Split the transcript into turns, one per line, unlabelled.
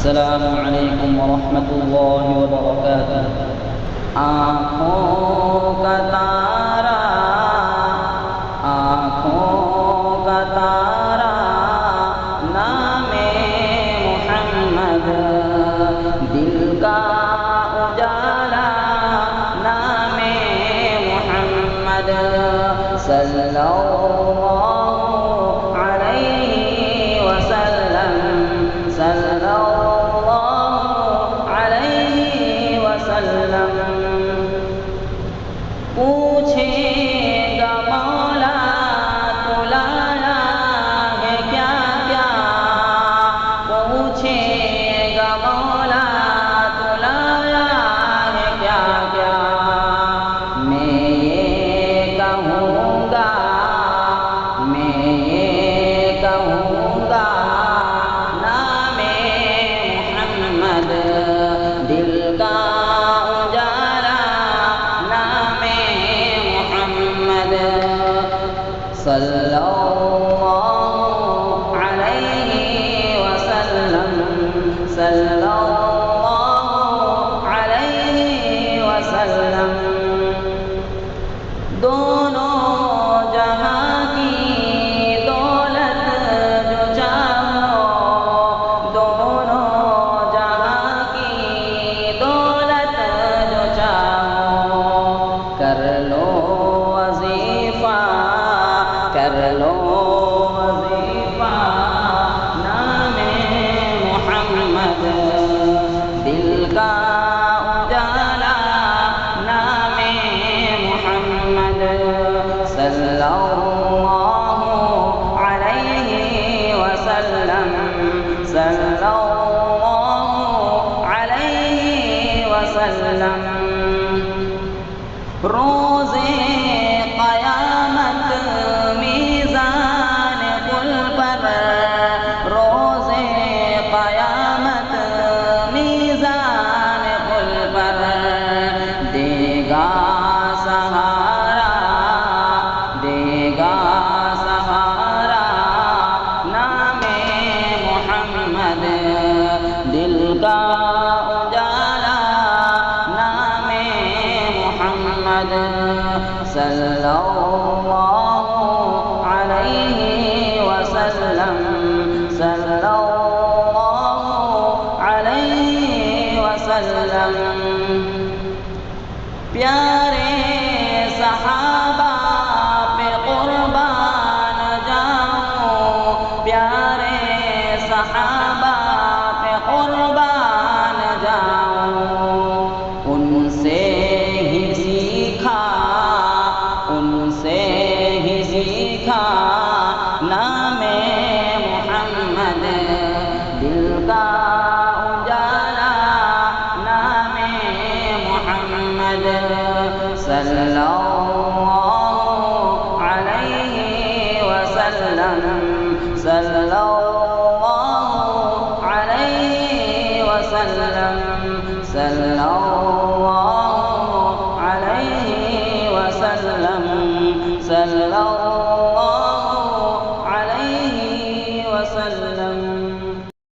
अस्सलामु अलैकुम वरहमतुल्लाहि वबरकातुह। आँखों का तारा, आँखों का तारा, नामे मुहम्मद, दिल का उजाला, नामे मुहम्मद, सल्लल्लाहु अलैहि वसल्लम, सल्लल्लाहु अलैहि वसल्लम। पूछेगा मौला तो लाया है क्या क्या, पूछेगा मौला तो लाया है क्या क्या। मैं ये कहूँगा, मैं ये कहूँगा, नामे मुहम्मद, दिल का उजाला, नामे मुहम्मद, सल्लल्लाहु अलैहि वसल्लम, सल्लल्लाहु अलैहि वसल्लम। दोनों जहां की दौलत जो चाहो, दोनों जहां की दौलत जो चाहो, कर लो वजीफा, कर लो वजीफा, नामे मुहम्मद, दिल का उजाला, नामे मुहम्मद, सल्लल्लाहु अलैहि वसल्लम, सल्लल्लाहु अलैहि वसल्लम। रोज़े क़यामत मीज़ान कुल पर, रोज़े क़यामत मीज़ान कुल पर, देगा सहारा, देगा सहारा, नामे मुहम्मद, दिल का उजाला, नामे मुहम्मद, सल्लल्लाहु अलैहि वसल्लम, सल्लल्लाहु अलैहि वसल्लम। प्यारे सहाबा पे कुर्बान जाऊं, प्यारे सहाबा पे कुर्बान जाऊं, उनसे ही सीखा, उनसे ही सीखा, नामे मुहम्मद, दिल का उजाला, नामे मुहम्मद, सल्लल्लाहु अलैहि वसल्लम, सल्लल्लाहु अलैहि वसल्लम, सल्लल्लाहु